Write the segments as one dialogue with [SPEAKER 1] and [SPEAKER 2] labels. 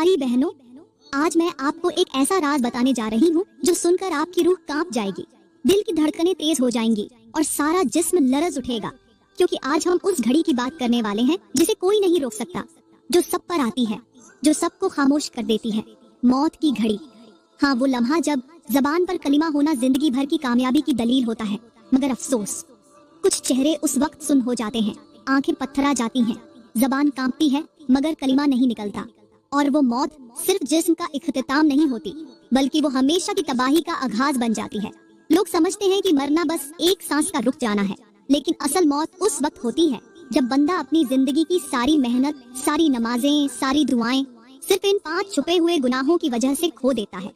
[SPEAKER 1] प्यारी बहनों, आज मैं आपको एक ऐसा राज बताने जा रही हूँ जो सुनकर आपकी रूह कांप जाएगी, दिल की धड़कनें तेज हो जाएंगी और सारा जिस्म लरज उठेगा, क्योंकि आज हम उस घड़ी की बात करने वाले हैं जिसे कोई नहीं रोक सकता, जो सब पर आती है, जो सबको खामोश कर देती है, मौत की घड़ी। हाँ, वो लम्हा जब जबान पर कलिमा होना जिंदगी भर की कामयाबी की दलील होता है, मगर अफसोस कुछ चेहरे उस वक्त सुन हो जाते हैं, आंखें पत्थरा जाती हैं, जबान कांपती है मगर कलिमा नहीं निकलता। और वो मौत सिर्फ जिस्म का इख्तिताम नहीं होती, बल्कि वो हमेशा की तबाही का आगाज बन जाती है। लोग समझते हैं कि मरना बस एक सांस का रुक जाना है, लेकिन असल मौत उस वक्त होती है जब बंदा अपनी जिंदगी की सारी मेहनत, सारी नमाजें, सारी दुआएं सिर्फ इन 5 छुपे हुए गुनाहों की वजह से खो देता है।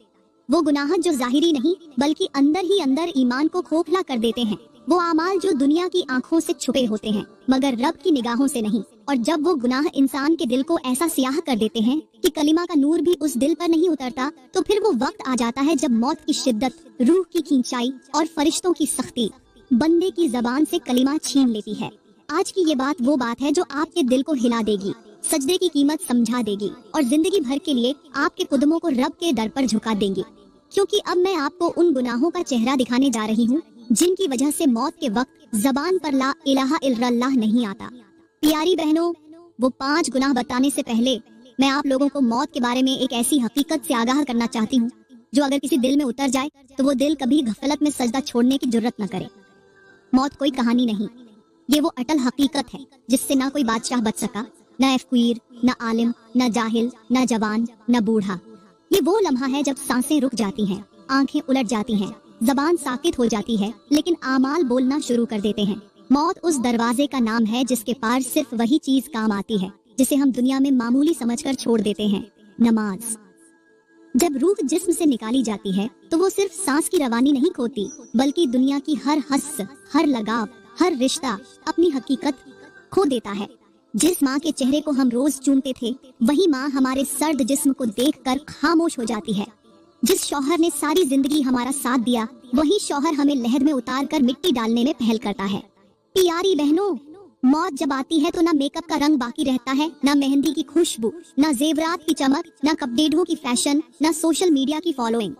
[SPEAKER 1] वो गुनाह जो जाहिरी नहीं बल्कि अंदर ही अंदर ईमान को खोखला कर देते हैं, वो आमाल जो दुनिया की आंखों से छुपे होते हैं मगर रब की निगाहों से नहीं। और जब वो गुनाह इंसान के दिल को ऐसा सियाह कर देते हैं कि कलिमा का नूर भी उस दिल पर नहीं उतरता, तो फिर वो वक्त आ जाता है जब मौत की शिद्दत, रूह की खींचाई और फरिश्तों की सख्ती बंदे की जबान से कलिमा छीन लेती है। आज की ये बात वो बात है जो आपके दिल को हिला देगी, सजदे की कीमत समझा देगी और जिंदगी भर के लिए आपके कदमों को रब के दर पर झुका देंगी। क्योंकि अब मैं आपको उन गुनाहों का चेहरा दिखाने जा रही हूँ जिनकी वजह से मौत के वक्त जबान पर ला इलाहा इल्लल्लाह नहीं आता। प्यारी बहनों, वो 5 गुनाह बताने से पहले मैं आप लोगों को मौत के बारे में एक ऐसी हकीकत से आगाह करना चाहती हूँ जो अगर किसी दिल में उतर जाए तो वो दिल कभी गफलत में सजदा छोड़ने की जुर्रत न करे। मौत कोई कहानी नहीं, ये वो अटल हकीकत है जिससे ना कोई बादशाह बच सका, न फकीर, न आलिम, न जाहिल, न जवान, न बूढ़ा। ये वो लम्हा है जब सांसें रुक जाती हैं, आंखें उलट जाती हैं, जबान साकित हो जाती है, लेकिन आमाल बोलना शुरू कर देते हैं। मौत उस दरवाजे का नाम है जिसके पार सिर्फ वही चीज काम आती है जिसे हम दुनिया में मामूली समझकर छोड़ देते हैं, नमाज। जब रूह जिस्म से निकाली जाती है तो वो सिर्फ सांस की रवानी नहीं खोती, बल्कि दुनिया की हर हस, हर लगाव, हर रिश्ता, अपनी हकीकत खो देता है। जिस माँ के चेहरे को हम रोज चूमते थे, वही माँ हमारे सर्द जिस्म को देखकर खामोश हो जाती है। जिस शौहर ने सारी जिंदगी हमारा साथ दिया, वही शौहर हमें लहद में उतार कर मिट्टी डालने में पहल करता है। प्यारी बहनों, मौत जब आती है तो ना मेकअप का रंग बाकी रहता है, ना मेहंदी की खुशबू, ना जेवरात की चमक, ना कपड़ों की फैशन, ना सोशल मीडिया की फॉलोइंग।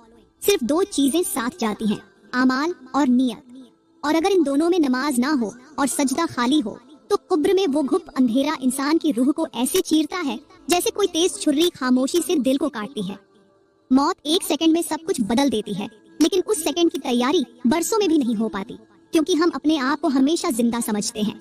[SPEAKER 1] सिर्फ 2 चीजें साथ जाती हैं, आमाल और नियत। और अगर इन दोनों में नमाज ना हो और सजदा खाली हो तो कब्र में वो घुप अंधेरा इंसान की रूह को ऐसे चीरता है जैसे कोई तेज छुरी खामोशी से दिल को काटती है। मौत 1 सेकंड में सब कुछ बदल देती है, लेकिन उस सेकंड की तैयारी बरसों में भी नहीं हो पाती, क्योंकि हम अपने आप को हमेशा जिंदा समझते हैं।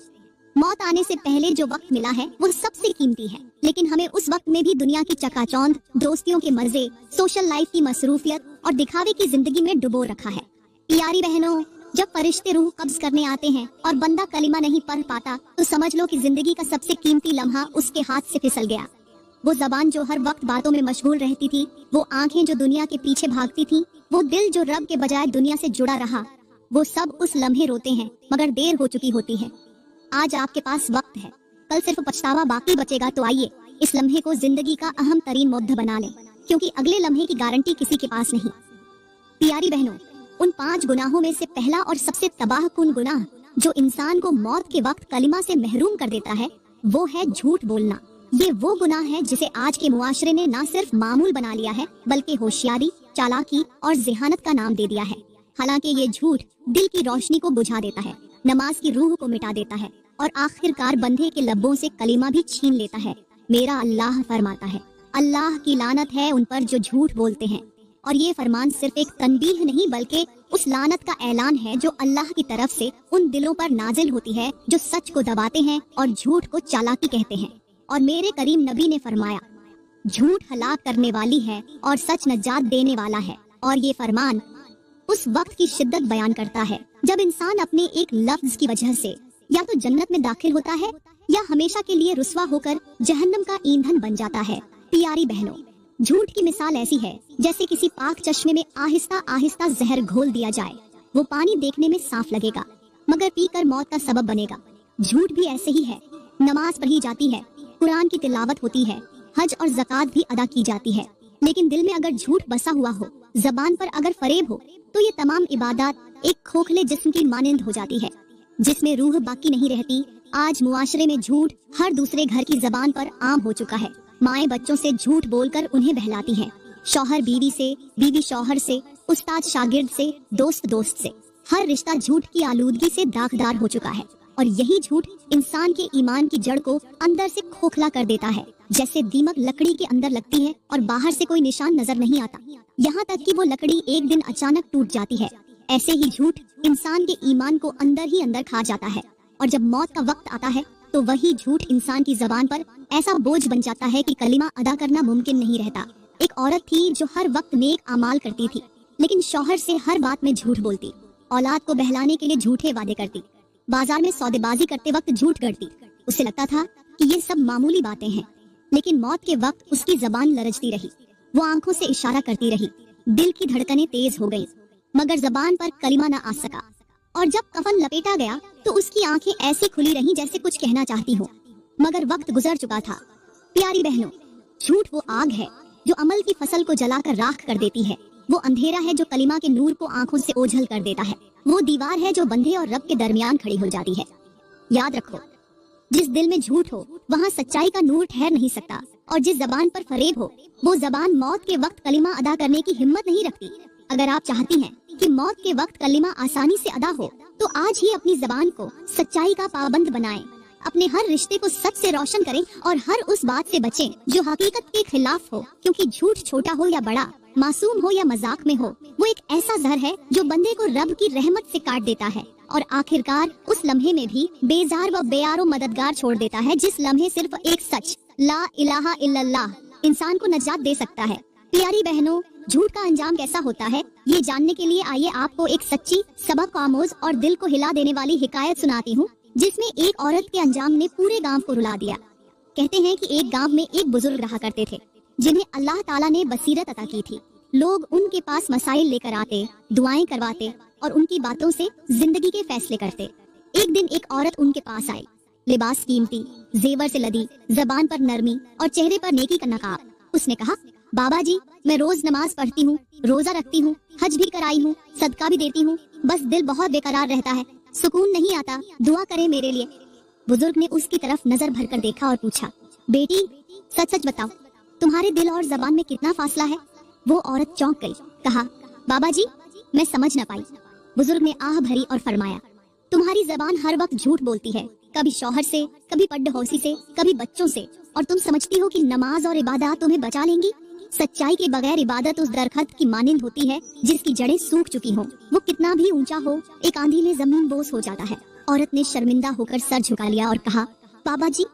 [SPEAKER 1] मौत आने से पहले जो वक्त मिला है वो सबसे कीमती है, लेकिन हमें उस वक्त में भी दुनिया की चकाचौंध, दोस्तियों के मजे, सोशल लाइफ की मसरूफियत और दिखावे की जिंदगी में डुबो रखा है। प्यारी बहनों, जब फरिश्ते रूह कब्ज करने आते हैं और बंदा कलिमा नहीं पढ़ पाता, तो समझ लो कि जिंदगी का सबसे कीमती लम्हा उसके हाथ से फिसल गया। वो जबान जो हर वक्त बातों में मशगूल रहती थी, वो आंखें जो दुनिया के पीछे भागती थी, वो दिल जो रब के बजाय दुनिया से जुड़ा रहा, वो सब उस लम्हे रोते हैं मगर देर हो चुकी होती है। आज आपके पास वक्त है, कल सिर्फ पछतावा बाकी बचेगा। तो आइए इस लम्हे को जिंदगी का अहम तरीन मुद्दा बना लें, क्योंकि अगले लम्हे की गारंटी किसी के पास नहीं। प्यारी बहनों, उन 5 गुनाहों में से पहला और सबसे तबाहकुन गुनाह जो इंसान को मौत के वक्त कलिमा से महरूम कर देता है, वो है झूठ बोलना। ये वो गुनाह है जिसे आज के मुआशरे ने ना सिर्फ मामूल बना लिया है, बल्कि होशियारी, चालाकी और ज़िहानत का नाम दे दिया है। हालांकि ये झूठ दिल की रोशनी को बुझा देता है, नमाज की रूह को मिटा देता है और आखिरकार बंदे के लब्बों से कलिमा भी छीन लेता है। मेरा अल्लाह फरमाता है, अल्लाह की लानत है उन पर जो झूठ बोलते हैं। और ये फरमान सिर्फ एक तनबीह नहीं, बल्कि उस लानत का ऐलान है जो अल्लाह की तरफ से उन दिलों पर नाजिल होती है जो सच को दबाते हैं और झूठ को चालाकी कहते हैं। और मेरे करीम नबी ने फरमाया, झूठ हलाक करने वाली है और सच नजात देने वाला है। और ये फरमान उस वक्त की शिद्दत बयान करता है जब इंसान अपने एक लफ्ज की वजह से या तो जन्नत में दाखिल होता है या हमेशा के लिए रुस्वा होकर जहन्नम का ईंधन बन जाता है। प्यारी बहनों, झूठ की मिसाल ऐसी है जैसे किसी पाक चश्मे में आहिस्ता आहिस्ता जहर घोल दिया जाए। वो पानी देखने में साफ लगेगा मगर पीकर मौत का सबब बनेगा। झूठ भी ऐसे ही है। नमाज पढ़ी जाती है, कुरान की तिलावत होती है, हज और ज़कात भी अदा की जाती है, लेकिन दिल में अगर झूठ बसा हुआ हो, जबान पर अगर फरेब हो, तो ये तमाम इबादत एक खोखले जिस्म की मानंद हो जाती है जिसमें रूह बाकी नहीं रहती। आज मुआशरे में झूठ हर दूसरे घर की जबान पर आम हो चुका है। माएं बच्चों से झूठ बोलकर उन्हें बहलाती हैं, शौहर बीवी से, बीवी शौहर से, उस्ताद शागिर्द से, दोस्त दोस्त से। हर रिश्ता झूठ की आलूदगी से दागदार हो चुका है और यही झूठ इंसान के ईमान की जड़ को अंदर से खोखला कर देता है। जैसे दीमक लकड़ी के अंदर लगती है और बाहर से कोई निशान नजर नहीं आता, यहाँ तक कि वो लकड़ी एक दिन अचानक टूट जाती है। ऐसे ही झूठ इंसान के ईमान को अंदर ही अंदर खा जाता है और जब मौत का वक्त आता है तो वही झूठ इंसान की जबान पर ऐसा बोझ बन जाता है कि कलिमा अदा करना मुमकिन नहीं रहता। एक औरत थी जो हर वक्त नेक अमाल करती थी, लेकिन शौहर से हर बात में झूठ बोलती, औलाद को बहलाने के लिए झूठे वादे करती, बाजार में सौदेबाजी करते वक्त झूठ गढ़ती। उसे लगता था कि ये सब मामूली बातें हैं, लेकिन मौत के वक्त उसकी जबान लरजती रही, वो आंखों से इशारा करती रही, दिल की धड़कनें तेज हो गईं, मगर जबान पर कलिमा न आ सका। और जब कफन लपेटा गया तो उसकी आंखें ऐसी खुली रहीं जैसे कुछ कहना चाहती हो, मगर वक्त गुजर चुका था। प्यारी बहनों, झूठ वो आग है जो अमल की फसल को जलाकर राख कर देती है। वो अंधेरा है जो कलिमा के नूर को आंखों से ओझल कर देता है। वो दीवार है जो बंधे और रब के दरमियान खड़ी हो जाती है। याद रखो, जिस दिल में झूठ हो वहाँ सच्चाई का नूर ठहर नहीं सकता, और जिस जबान पर फरेब हो वो जबान मौत के वक्त कलिमा अदा करने की हिम्मत नहीं रखती। अगर आप चाहती हैं कि मौत के वक्त कलिमा आसानी से अदा हो तो आज ही अपनी जबान को सच्चाई का पाबंद बनाएं। अपने हर रिश्ते को सच से रोशन करें और हर उस बात से बचें जो हकीकत के खिलाफ हो, क्योंकि झूठ छोटा हो या बड़ा, मासूम हो या मजाक में हो, वो एक ऐसा जहर है जो बंदे को रब की रहमत से काट देता है और आखिरकार उस लम्हे में भी बेजार व बेयारो मददगार छोड़ देता है, जिस लम्हे सिर्फ एक सच ला इलाहा इल्लल्लाह इंसान को नजात दे सकता है। प्यारी बहनों, झूठ का अंजाम कैसा होता है ये जानने के लिए आइए आपको एक सच्ची, सबक आमोज और दिल को हिला देने वाली हिकायत सुनाती हूँ, जिसमें एक औरत के अंजाम ने पूरे गांव को रुला दिया। कहते हैं कि एक गांव में एक बुजुर्ग रहा करते थे जिन्हें अल्लाह ताला ने बसीरत अता की थी। लोग उनके पास मसाइल लेकर आते, दुआएं करवाते और उनकी बातों से जिंदगी के फैसले करते। एक दिन एक औरत उनके पास आई, लिबास कीमती, जेवर से लदी, जबान पर नरमी और चेहरे पर नेकी का नकाब। उसने कहा, बाबा जी, मैं रोज नमाज पढ़ती हूँ, रोजा रखती हूँ, हज भी कराई हूँ, सदका भी देती हूँ, बस दिल बहुत बेकरार रहता है, सुकून नहीं आता, दुआ करें मेरे लिए। बुजुर्ग ने उसकी तरफ नजर भरकर देखा और पूछा, बेटी सच सच बताओ, तुम्हारे दिल और जबान में कितना फासला है? वो औरत चौंक गई, कहा, बाबा जी मैं समझ न पाई। बुजुर्ग ने आह भरी और फरमाया, तुम्हारी जबान हर वक्त झूठ बोलती है, कभी शौहर से, कभी पड्डहौसी से, कभी बच्चों से, और तुम समझती हो कि नमाज और इबादत तुम्हें बचा लेंगी। सच्चाई के बगैर इबादत उस दरख्त की मानिंद होती है जिसकी जड़ें सूख चुकी हों। वो कितना भी ऊंचा हो, एक आंधी में जमीन बोस हो जाता है। औरत ने शर्मिंदा होकर सर झुका लिया और कहा, बाबा जी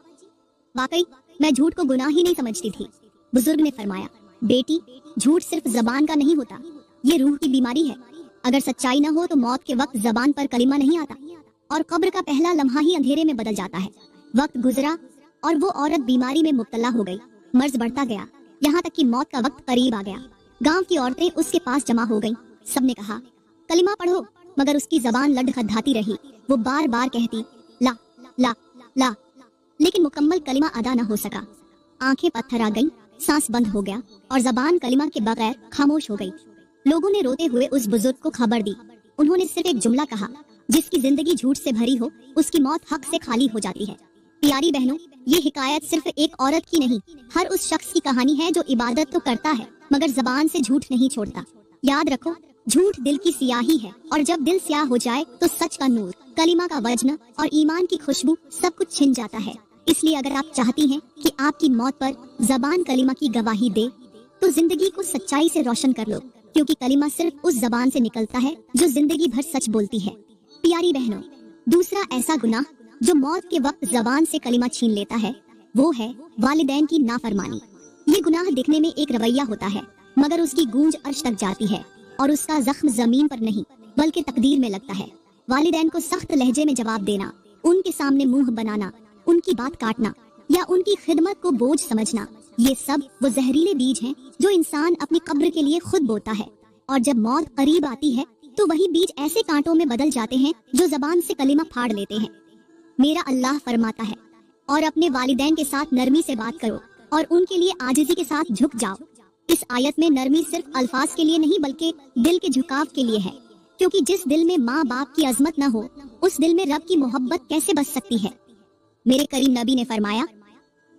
[SPEAKER 1] वाकई मैं झूठ को गुनाह ही नहीं समझती थी। बुजुर्ग ने फरमाया, बेटी झूठ सिर्फ जबान का नहीं होता, ये रूह की बीमारी है। अगर सच्चाई न हो तो मौत के वक्त जबान पर कलिमा नहीं आता और कब्र का पहला लम्हा ही अंधेरे में बदल जाता है। वक्त गुजरा और वो औरत बीमारी में मुब्तला हो गई। मर्ज बढ़ता गया, यहाँ तक कि मौत का वक्त करीब आ गया। गांव की औरतें उसके पास जमा हो गईं। सबने कहा, कलिमा पढ़ो, मगर उसकी जबान लड़खड़ाती रही। वो बार बार कहती, ला ला ला, लेकिन मुकम्मल कलिमा अदा न हो सका। आंखें पत्थर आ गईं, सांस बंद हो गया और जबान कलिमा के बगैर खामोश हो गई। लोगों ने रोते हुए उस बुजुर्ग को खबर दी। उन्होंने सिर्फ एक जुमला कहा, जिसकी जिंदगी झूठ से भरी हो उसकी मौत हक से खाली हो जाती है। प्यारी बहनों, ये हिकायत सिर्फ एक औरत की नहीं, हर उस शख्स की कहानी है जो इबादत तो करता है मगर जबान से झूठ नहीं छोड़ता। याद रखो, झूठ दिल की सियाही है और जब दिल स्याह हो जाए तो सच का नूर, कलिमा का वजन और ईमान की खुशबू सब कुछ छिन जाता है। इसलिए अगर आप चाहती हैं कि आपकी मौत पर जबान कलिमा की गवाही दे तो जिंदगी को सच्चाई से रोशन कर लो, क्योंकि कलिमा सिर्फ उस जबान से निकलता है जो जिंदगी भर सच बोलती है। प्यारी बहनों, दूसरा ऐसा गुनाह जो मौत के वक्त जबान से कलिमा छीन लेता है वो है वालिदैन की नाफरमानी। ये गुनाह दिखने में एक रवैया होता है मगर उसकी गूंज अर्श तक जाती है और उसका जख्म जमीन पर नहीं बल्कि तकदीर में लगता है। वालिदैन को सख्त लहजे में जवाब देना, उनके सामने मुंह बनाना, उनकी बात काटना या उनकी खिदमत को बोझ समझना, ये सब वो जहरीले बीज हैं जो इंसान अपनी कब्र के लिए खुद बोता है। और जब मौत करीब आती है तो वही बीज ऐसे कांटों में बदल जाते हैं जो जबान से कलिमा फाड़ लेते हैं। मेरा अल्लाह फरमाता है, और अपने वालिदैन के साथ नरमी से बात करो और उनके लिए आजिज़ी के साथ झुक जाओ। इस आयत में नरमी सिर्फ अल्फाज के लिए नहीं बल्कि दिल के झुकाव के लिए है, क्योंकि जिस दिल में माँ बाप की अजमत न हो उस दिल में रब की मोहब्बत कैसे बस सकती है। मेरे करीम नबी ने फरमाया,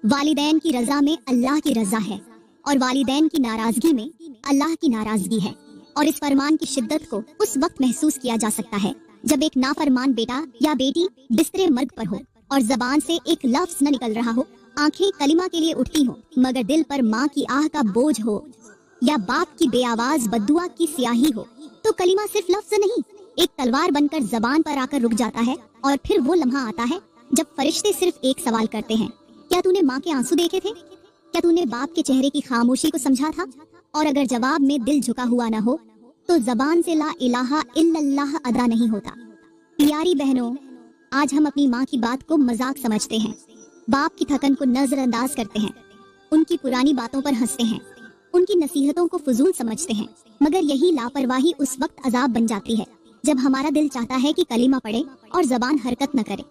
[SPEAKER 1] वालिदैन की रजा में अल्लाह की रजा है और वालिदैन की नाराजगी में अल्लाह की नाराजगी है। और इस फरमान की शिद्दत को उस वक्त महसूस किया जा सकता है जब एक नाफरमान बेटा या बेटी बिस्तरे मर्ग पर हो और जबान से एक लफ्ज न निकल रहा हो, आंखें कलिमा के लिए उठती हो मगर दिल पर माँ की आह का बोझ हो, या बाप की बेआवाज बद्दुआ की स्याही हो, तो कलिमा सिर्फ लफ्ज नहीं, एक तलवार बनकर जबान पर आकर रुक जाता है। और फिर वो लम्हा आता है जब फरिश्ते सिर्फ एक सवाल करते हैं, क्या तूने माँ के आंसू देखे थे? क्या तूने बाप के चेहरे की खामोशी को समझा था? और अगर जवाब में दिल झुका हुआ न हो तो जबान से ला इलाहा इल्लल्लाह अदा नहीं होता। प्यारी बहनों, आज हम अपनी माँ की बात को मजाक समझते हैं, बाप की थकन को नजरअंदाज करते हैं, उनकी पुरानी बातों पर हंसते हैं, उनकी नसीहतों को फजूल समझते हैं, मगर यही लापरवाही उस वक्त अजाब बन जाती है जब हमारा दिल चाहता है कि कलीमा पढ़े और जबान हरकत न करे।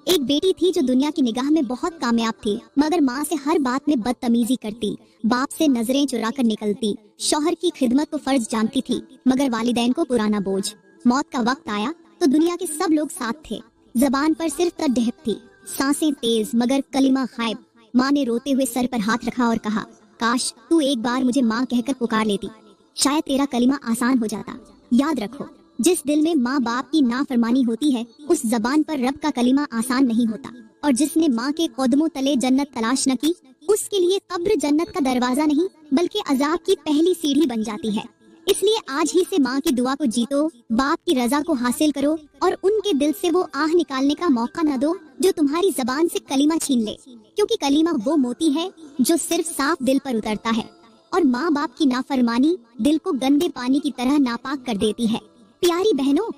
[SPEAKER 1] एक बेटी थी जो दुनिया की निगाह में बहुत कामयाब थी, मगर माँ से हर बात में बदतमीजी करती, बाप से नजरें चुरा कर निकलती, शौहर की खिदमत को फर्ज जानती थी मगर वालिदैन को पुराना बोझ। मौत का वक्त आया तो दुनिया के सब लोग साथ थे, जबान पर सिर्फ तड़हप थी, सांसें तेज मगर कलिमा गायब। माँ ने रोते हुए सर पर हाथ रखा और कहा, काश तू एक बार मुझे माँ कहकर पुकार लेती, शायद तेरा कलिमा आसान हो जाता। याद रखो, जिस दिल में माँ बाप की नाफरमानी होती है उस जबान पर रब का कलिमा आसान नहीं होता। और जिसने माँ के कदमों तले जन्नत तलाश न की उसके लिए कब्र जन्नत का दरवाजा नहीं बल्कि अजाब की पहली सीढ़ी बन जाती है। इसलिए आज ही से माँ की दुआ को जीतो, बाप की रजा को हासिल करो और उनके दिल से वो आह निकालने का मौका न दो जो तुम्हारी जबान से कलिमा छीन ले, क्योंकि कलिमा वो मोती है जो सिर्फ साफ दिल पर उतरता है और माँ बाप की नाफरमानी दिल को गंदे पानी की तरह नापाक कर देती है। प्यारी बहनों,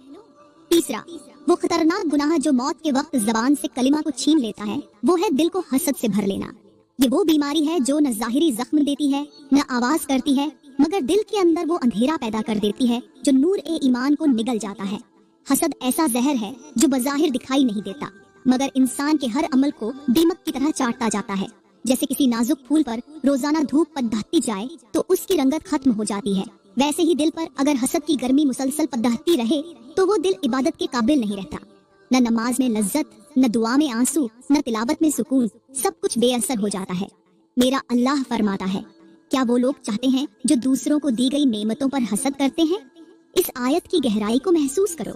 [SPEAKER 1] तीसरा वो खतरनाक गुनाह जो मौत के वक्त जबान से कलिमा को छीन लेता है वो है दिल को हसद से भर लेना। ये वो बीमारी है जो न जाहिरी जख्म देती है न आवाज करती है, मगर दिल के अंदर वो अंधेरा पैदा कर देती है जो नूर ए ईमान को निगल जाता है। हसद ऐसा जहर है जो बज़ाहिर दिखाई नहीं देता मगर इंसान के हर अमल को दीमक की तरह चाटता जाता है। जैसे किसी नाजुक फूल पर रोजाना धूप पदहती जाए तो उसकी रंगत खत्म हो जाती है, वैसे ही दिल पर अगर हसद की गर्मी मुसलसल पदहती रहे तो वो दिल इबादत के काबिल नहीं रहता। न नमाज में लज्जत, न दुआ में आंसू, न तिलावत में सुकून, सब कुछ बेअसर हो जाता है। मेरा अल्लाह फरमाता है, क्या वो लोग चाहते हैं जो दूसरों को दी गई नेमतों पर हसद करते हैं? इस आयत की गहराई को महसूस करो।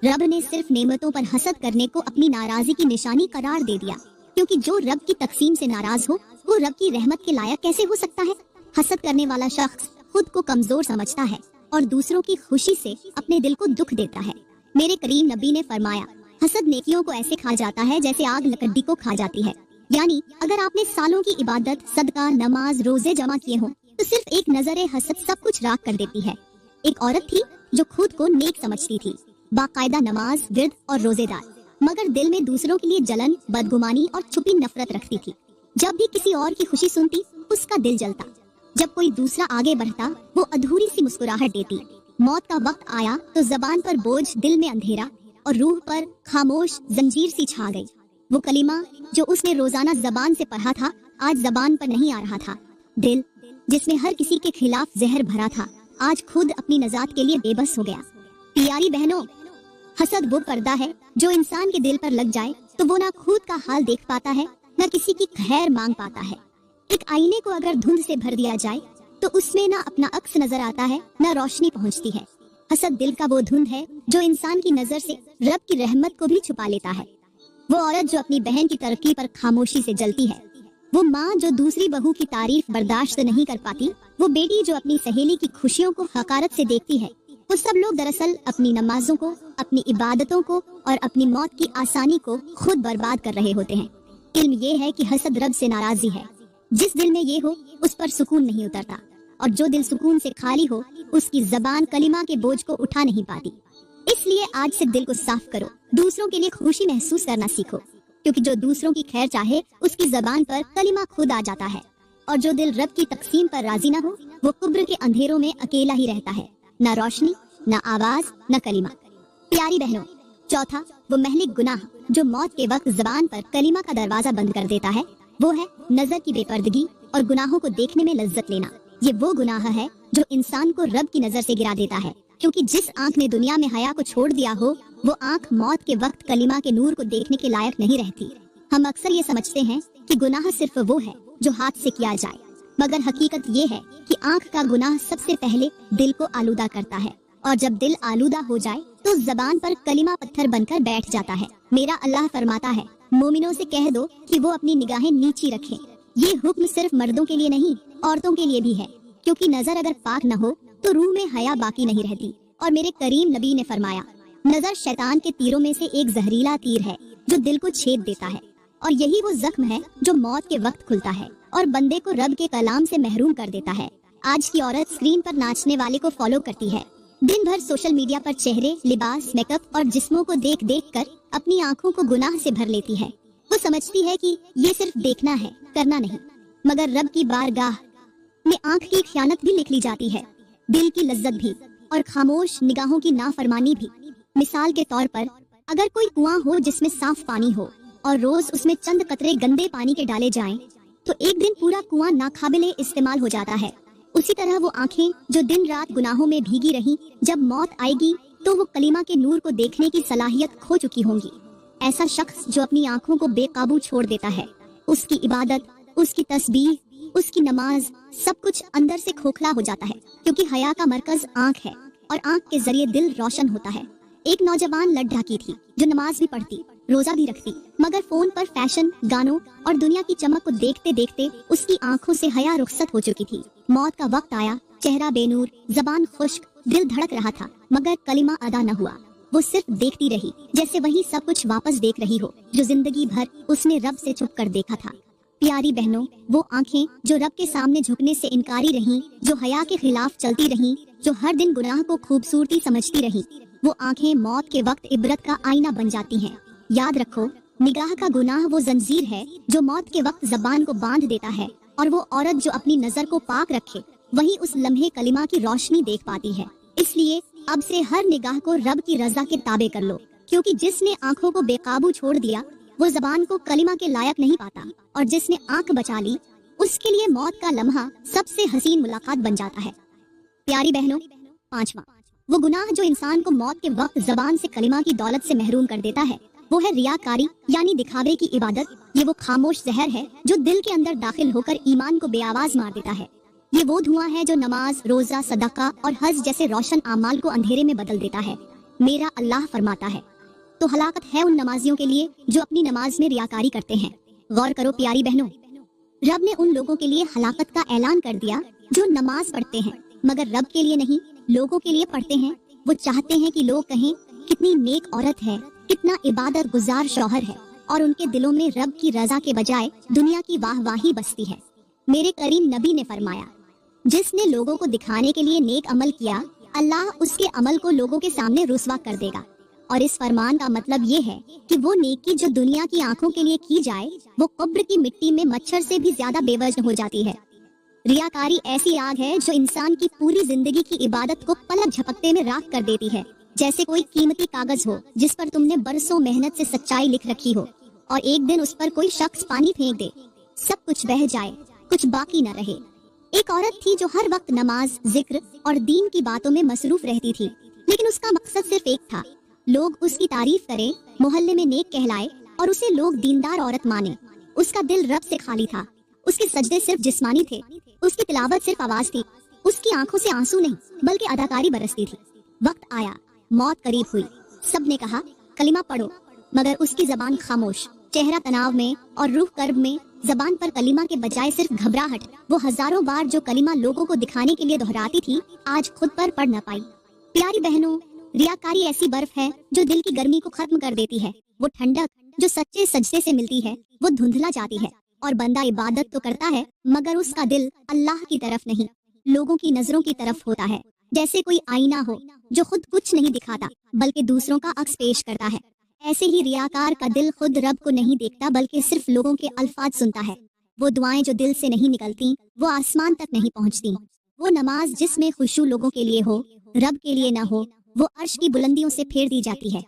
[SPEAKER 1] रब ने सिर्फ नेमतों पर हसद करने को अपनी नाराजगी की निशानी करार दे दिया, क्योंकि जो रब की तकसीम से नाराज हो वो रब की रहमत के लायक कैसे हो सकता है? हसद करने वाला शख्स खुद को कमजोर समझता है और दूसरों की खुशी से अपने दिल को दुख देता है। मेरे करीम नबी ने फरमाया, हसद नेकियों को ऐसे खा जाता है जैसे आग लकड़ी को खा जाती है। यानी अगर आपने सालों की इबादत, सदका, नमाज, रोजे जमा किए हों तो सिर्फ एक नजर हसद सब कुछ राख कर देती है। एक औरत थी जो खुद को नेक समझती थी, बाकायदा नमाज, विर्द और रोजेदार, मगर दिल में दूसरों के लिए जलन, बदगुमानी और छुपी नफरत रखती थी। जब भी किसी और की खुशी सुनती उसका दिल जलता, जब कोई दूसरा आगे बढ़ता वो अधूरी सी मुस्कुराहट देती। मौत का वक्त आया तो जबान पर बोझ, दिल में अंधेरा और रूह पर खामोश जंजीर सी छा गई। वो कलीमा जो उसने रोजाना जबान से पढ़ा था आज जबान पर नहीं आ रहा था। दिल जिसमें हर किसी के खिलाफ जहर भरा था आज खुद अपनी नजात के लिए बेबस हो गया। प्यारी बहनों, हसद वो पर्दा है जो इंसान के दिल पर लग जाए तो वो ना खुद का हाल देख पाता है न किसी की खैर मांग पाता है। एक आईने को अगर धुंध से भर दिया जाए तो उसमें ना अपना अक्स नजर आता है न रोशनी पहुंचती है। हसद दिल का वो धुंध है जो इंसान की नजर से रब की रहमत को भी छुपा लेता है। वो औरत जो अपनी बहन की तरक्की पर खामोशी से जलती है, वो माँ जो दूसरी बहू की तारीफ बर्दाश्त नहीं कर पाती, वो बेटी जो अपनी सहेली की खुशियों को हकारत से देखती है, वो सब लोग दरअसल अपनी नमाजों को, अपनी इबादतों को और अपनी मौत की आसानी को खुद बर्बाद कर रहे होते हैं। इल्म ये है कि हसद रब से नाराजी है। जिस दिल में ये हो उस पर सुकून नहीं उतरता और जो दिल सुकून से खाली हो उसकी जबान कलिमा के बोझ को उठा नहीं पाती। इसलिए आज से दिल को साफ करो, दूसरों के लिए खुशी महसूस करना सीखो, क्योंकि जो दूसरों की खैर चाहे उसकी जबान पर कलिमा खुद आ जाता है। और जो दिल रब की तकसीम पर राजी ना हो वो कुब्र के अंधेरों में अकेला ही रहता है, न रोशनी, न आवाज, न कलिमा। प्यारी बहनों, चौथा वो महलिक गुनाह जो मौत के वक्त जबान पर कलिमा का दरवाजा बंद कर देता है, वो है नजर की बेपर्दगी और गुनाहों को देखने में लज्जत लेना। ये वो गुनाह है जो इंसान को रब की नजर से गिरा देता है, क्योंकि जिस आंख ने दुनिया में हया को छोड़ दिया हो वो आंख मौत के वक्त कलिमा के नूर को देखने के लायक नहीं रहती। हम अक्सर ये समझते हैं कि गुनाह सिर्फ वो है जो हाथ से किया जाए, मगर हकीकत ये है कि आंख का गुनाह सबसे पहले दिल को आलूदा करता है, और जब दिल आलूदा हो जाए तो जबान पर कलिमा पत्थर बनकर बैठ जाता है। मेरा अल्लाह फरमाता है, मोमिनों से कह दो कि वो अपनी निगाहें नीची रखें। ये हुक्म सिर्फ मर्दों के लिए नहीं, औरतों के लिए भी है, क्योंकि नजर अगर पाक न हो तो रूह में हया बाकी नहीं रहती। और मेरे करीम नबी ने फरमाया, नजर शैतान के तीरों में से एक जहरीला तीर है जो दिल को छेद देता है, और यही वो जख्म है जो मौत के वक्त खुलता है और बंदे को रब के कलाम से महरूम कर देता है। आज की औरत स्क्रीन पर नाचने वाले को फॉलो करती है, दिन भर सोशल मीडिया पर चेहरे, लिबास, मेकअप और जिस्मों को देख देख कर अपनी आंखों को गुनाह से भर लेती है। वो समझती है कि ये सिर्फ देखना है, करना नहीं, मगर रब की बारगाह में आंख की खयानत भी लिख ली जाती है, दिल की लज्जत भी, और खामोश निगाहों की नाफरमानी भी। मिसाल के तौर पर, अगर कोई कुआं हो जिसमें साफ पानी हो और रोज उसमें चंद कतरे गंदे पानी के डाले जाएं, तो एक दिन पूरा कुआं नाकाबिले इस्तेमाल हो जाता है। उसी तरह वो आंखें जो दिन रात गुनाहों में भीगी रहीं, जब मौत आएगी तो वो कलीमा के नूर को देखने की सलाहियत खो चुकी होंगी। ऐसा शख्स जो अपनी आंखों को बेकाबू छोड़ देता है, उसकी इबादत, उसकी तस्बीह, उसकी नमाज, सब कुछ अंदर से खोखला हो जाता है, क्योंकि हया का मरकज आंख है और आंख के जरिए दिल रोशन होता है। एक नौजवान लड़की थी जो नमाज भी पढ़ती, रोजा भी रखती, मगर फोन पर फैशन, गानों और दुनिया की चमक को देखते देखते उसकी आंखों से हया रुखसत हो चुकी थी। मौत का वक्त आया, चेहरा बेनूर, जबान खुश्क, दिल धड़क रहा था, मगर कलिमा अदा न हुआ। वो सिर्फ देखती रही, जैसे वही सब कुछ वापस देख रही हो जो जिंदगी भर उसने रब से छुप कर देखा था। प्यारी बहनों, वो आंखें जो रब के सामने झुकने से इनकारी रहीं, जो हया के खिलाफ चलती रहीं, जो हर दिन गुनाह को खूबसूरती समझती रहीं, वो आंखें मौत के वक्त इबरत का आईना बन जाती हैं। याद रखो, निगाह का गुनाह वो जंजीर है जो मौत के वक्त जबान को बांध देता है, और वो औरत जो अपनी नजर को पाक रखे वही उस लम्हे कलिमा की रोशनी देख पाती है। इसलिए अब से हर निगाह को रब की रजा के ताबे कर लो, क्योंकि जिसने आंखों को बेकाबू छोड़ दिया वो जबान को कलिमा के लायक नहीं पाता, और जिसने आंख बचा ली उसके लिए मौत का लम्हा सबसे हसीन मुलाकात बन जाता है। प्यारी बहनों, पांचवा, वो गुनाह जो इंसान को मौत के वक्त जबान से कलिमा की दौलत से महरूम कर देता है, वो है रियाकारी, यानी दिखावे की इबादत। ये वो खामोश जहर है जो दिल के अंदर दाखिल होकर ईमान को बेआवाज मार देता है। ये वो धुआं है जो नमाज, रोजा, सदका और हज जैसे रोशन आमाल को अंधेरे में बदल देता है। मेरा अल्लाह फरमाता है, तो हलाकत है उन नमाजियों के लिए जो अपनी नमाज में रियाकारी करते हैं। गौर करो प्यारी बहनों, रब ने उन लोगों के लिए हलाकत का ऐलान कर दिया जो नमाज पढ़ते हैं, मगर रब के लिए नहीं, लोगों के लिए पढ़ते हैं। वो चाहते हैं कि लोग कहें कितनी नेक औरत है, कितना इबादत गुजार शौहर है, और उनके दिलों में रब की रजा के बजाय दुनिया की वाहवाही बसती है। मेरे करीम नबी ने फरमाया, जिसने लोगों को दिखाने के लिए नेक अमल किया, अल्लाह उसके अमल को लोगों के सामने रुस्वा कर देगा। और इस फरमान का मतलब ये है कि वो नेकी जो दुनिया की आंखों के लिए की जाए, वो कब्र की मिट्टी में मच्छर से भी ज्यादा बेवजन हो जाती है। रियाकारी ऐसी आग है जो इंसान की पूरी जिंदगी की इबादत को पलक झपकते में राख कर देती है। जैसे कोई कीमती कागज हो जिस पर तुमने बरसों मेहनत से सच्चाई लिख रखी हो, और एक दिन उस पर कोई शख्स पानी फेंक दे, सब कुछ बह जाए, कुछ बाकी न रहे। एक औरत थी जो हर वक्त नमाज, जिक्र और दीन की बातों में मसरूफ रहती थी, लेकिन उसका मकसद सिर्फ एक था, लोग उसकी तारीफ करें, मोहल्ले में नेक कहलाए और उसे लोग दीनदार औरत माने। उसका दिल रब से खाली था, उसके सजदे सिर्फ जिस्मानी थे, उसकी तिलावत सिर्फ आवाज थी, उसकी आंखों से आंसू नहीं बल्कि अदाकारी बरसती थी। वक्त आया, मौत करीब हुई, सब ने कहा कलिमा पढ़ो, मगर उसकी जबान खामोश, चेहरा तनाव में और रूह कर्ब में। जबान पर कलिमा के बजाय सिर्फ घबराहट। वो हजारों बार जो कलिमा लोगों को दिखाने के लिए दोहराती थी, आज खुद पर पढ़ न पाई। प्यारी बहनों, रियाकारी ऐसी बर्फ है जो दिल की गर्मी को खत्म कर देती है। वो ठंडक जो सच्चे सजदे से मिलती है, वो धुंधला जाती है, और बंदा इबादत तो करता है मगर उसका दिल अल्लाह की तरफ नहीं, लोगों की नजरों की तरफ होता है। जैसे कोई आईना हो जो खुद कुछ नहीं दिखाता बल्कि दूसरों का अक्स पेश करता है, ऐसे ही रियाकार का दिल खुद रब को नहीं देखता बल्कि सिर्फ लोगों के अल्फाज सुनता है। वो दुआएं जो दिल से नहीं निकलती, वो आसमान तक नहीं पहुंचती। वो नमाज जिसमें खुशू लोगों के लिए हो, रब के लिए ना हो, वो अर्श की बुलंदियों से फेर दी जाती है।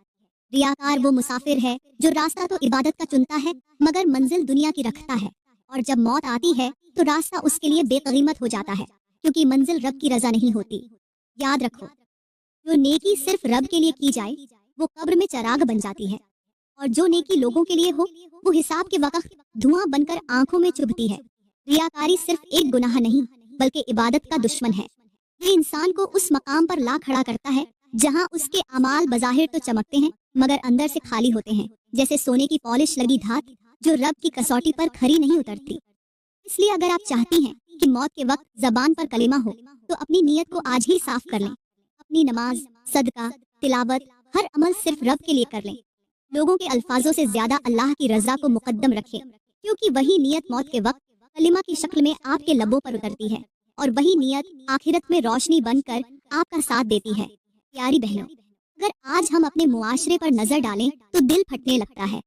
[SPEAKER 1] रियाकार वो मुसाफिर है जो रास्ता तो इबादत का चुनता है मगर मंजिल दुनिया की रखता है, और जब मौत आती है तो रास्ता उसके लिए बेकीमत हो जाता है, क्योंकि मंजिल रब की रजा नहीं होती। याद रखो, जो नेकी सिर्फ रब के लिए की जाए वो कब्र में चराग बन जाती है, और जो नेकी लोगों के लिए हो वो हिसाब के वक्त धुआं बनकर आंखों में चुभती है। रियाकारी सिर्फ एक गुनाह नहीं बल्कि इबादत का दुश्मन है। ये इंसान को उस मकाम पर ला खड़ा करता है जहां उसके अमाल बज़ाहिर तो चमकते हैं मगर अंदर से खाली होते हैं, जैसे सोने की पॉलिश लगी धात जो रब की कसौटी पर खरी नहीं उतरती। इसलिए अगर आप चाहती हैं कि मौत के वक्त जबान पर कलिमा हो तो अपनी नीयत को आज ही साफ कर लें। अपनी नमाज, सदका, तिलावत, हर अमल सिर्फ रब के लिए कर लें। लोगों के अल्फाजों से ज्यादा अल्लाह की रजा को मुकद्दम रखें, क्योंकि वही नीयत मौत के वक्त कलिमा की शक्ल में आपके लबों पर उतरती है और वही नीयत आखिरत में रोशनी बनकर आपका साथ देती है। प्यारी बहनों, अगर आज हम अपने मुआशरे पर नजर डालें तो दिल फटने लगता है,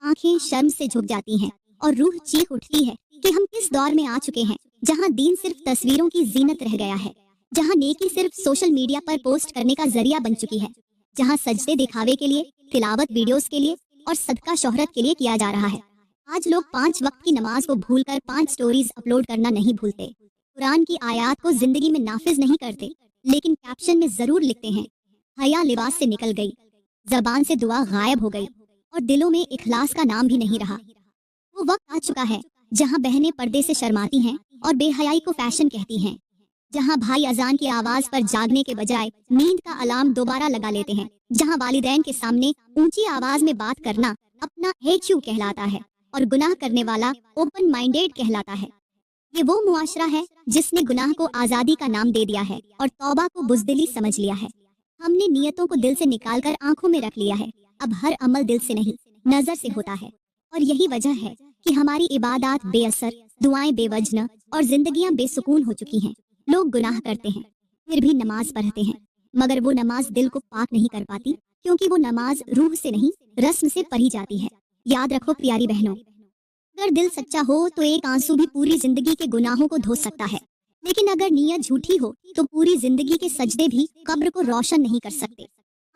[SPEAKER 1] आंखें शर्म से झुक जाती हैं और रूह चीख उठती है कि हम किस दौर में आ चुके हैं जहां दीन सिर्फ तस्वीरों की जीनत रह गया है, जहां नेकी सिर्फ सोशल मीडिया पर पोस्ट करने का जरिया बन चुकी है, जहां सजदे दिखावे के लिए, तिलावत वीडियोस के लिए और सदका शोहरत के लिए किया जा रहा है। आज लोग 5 वक्त की नमाज को भूलकर 5 स्टोरीज अपलोड करना नहीं भूलते, कुरान की आयत को जिंदगी में नाफिज नहीं करते, लेकिन कैप्शन में जरूर लिखते हैं हया लिबास से निकल गई, जबान से दुआ गायब हो गई और दिलों में इखलास का नाम भी नहीं रहा। वो वक्त आ चुका है जहां बहनें पर्दे से शर्माती हैं और बेहयाई को फैशन कहती हैं, जहां भाई अजान की आवाज पर जागने के बजाय नींद का अलार्म दोबारा लगा लेते हैं, जहां वालिदैन के सामने ऊंची आवाज में बात करना अपना हेचू कहलाता है और गुनाह करने वाला ओपन माइंडेड कहलाता है। ये वो मुआशरा है जिसने गुनाह को आजादी का नाम दे दिया है और तौबा को बुज़दिली समझ लिया है। हमने नियतों को दिल से निकालकर आंखों में रख लिया है। अब हर अमल दिल से नहीं नजर से होता है और यही वजह है कि हमारी इबादत बेअसर, दुआएं बेवजन और जिंदगियां बेसुकून हो चुकी हैं। लोग गुनाह करते हैं फिर भी नमाज पढ़ते हैं, मगर वो नमाज दिल को पाक नहीं कर पाती, क्योंकि वो नमाज रूह से नहीं रस्म से पढ़ी जाती है। याद रखो प्यारी बहनों, अगर दिल सच्चा हो तो एक आंसू भी पूरी जिंदगी के गुनाहों को धो सकता है, लेकिन अगर नीयत झूठी हो तो पूरी जिंदगी के सजदे भी कब्र को रोशन नहीं कर सकते।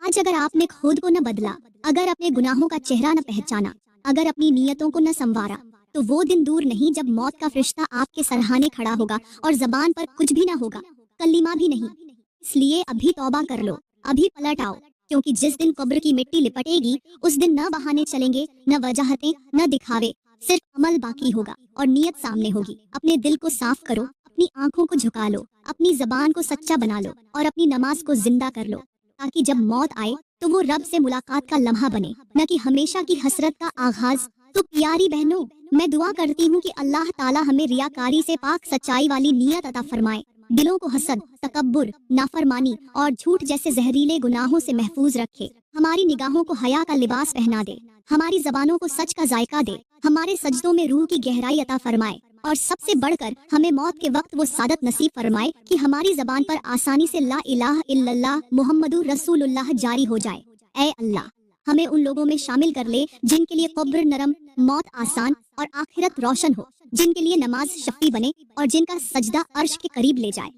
[SPEAKER 1] आज अगर आपने खुद को न बदला, अगर अपने गुनाहों का चेहरा न पहचाना, अगर अपनी नीयतों को न संवारा, तो वो दिन दूर नहीं जब मौत का फरिश्ता आपके सरहाने खड़ा होगा और जबान पर कुछ भी ना होगा, कलीमा भी नहीं। इसलिए अभी तौबा कर लो, अभी पलट आओ, क्योंकि जिस दिन कब्र की मिट्टी लिपटेगी उस दिन न बहाने चलेंगे, न वजाहतें, न दिखावे, सिर्फ अमल बाकी होगा और नीयत सामने होगी। अपने दिल को साफ करो, अपनी आंखों को झुका लो, अपनी जबान को सच्चा बना लो और अपनी नमाज को जिंदा कर लो, ताकि जब मौत आए तो वो रब से मुलाकात का लम्हा बने, न कि हमेशा की हसरत का आगाज। तो प्यारी बहनों, मैं दुआ करती हूँ कि अल्लाह ताला हमें रियाकारी से पाक सच्चाई वाली नीयत अता फरमाए, दिलों को हसद, तकब्बुर, नाफरमानी और झूठ जैसे जहरीले गुनाहों से महफूज रखे, हमारी निगाहों को हया का लिबास पहना दे, हमारी जबानों को सच का जायका दे, हमारे सजदों में रूह की गहराई अता फरमाए और सबसे बढ़कर हमें मौत के वक्त वो सादत नसीब फरमाए कि हमारी जबान पर आसानी से ला इलाहा इल्लल्लाह मुहम्मदुर रसूलुल्लाह जारी हो जाए। ऐ अल्लाह, हमें उन लोगों में शामिल कर ले जिनके लिए कब्र नरम, मौत आसान और आखिरत रोशन हो, जिनके लिए नमाज शफी बने और जिनका सजदा अर्श के करीब ले जाए।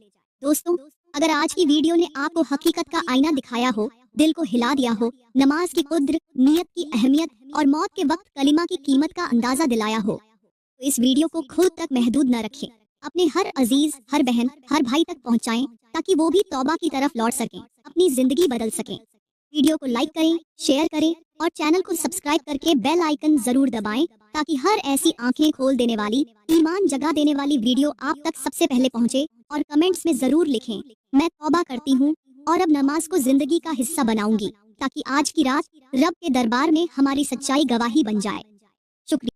[SPEAKER 1] दोस्तों, अगर आज की वीडियो ने आपको हकीकत का आईना दिखाया हो, दिल को हिला दिया हो, नमाज की कुद्र, नियत की अहमियत और मौत के वक्त कलिमा की कीमत का अंदाजा दिलाया हो, तो इस वीडियो को खुद तक महदूद न रखें, अपने हर अजीज, हर बहन, हर भाई तक पहुंचाएं, ताकि वो भी तौबा की तरफ लौट सकें, अपनी जिंदगी बदल सकें। वीडियो को लाइक करें, शेयर करें और चैनल को सब्सक्राइब करके बेल आइकन जरूर दबाएं, ताकि हर ऐसी आंखें खोल देने वाली, ईमान जगा देने वाली वीडियो आप तक सबसे पहले पहुंचे। और कमेंट्स में जरूर लिखें, मैं तौबा करती हूँ और अब नमाज को जिंदगी का हिस्सा बनाऊंगी, ताकि आज की रात रब के दरबार में हमारी सच्चाई गवाही बन जाए। शुक्रिया।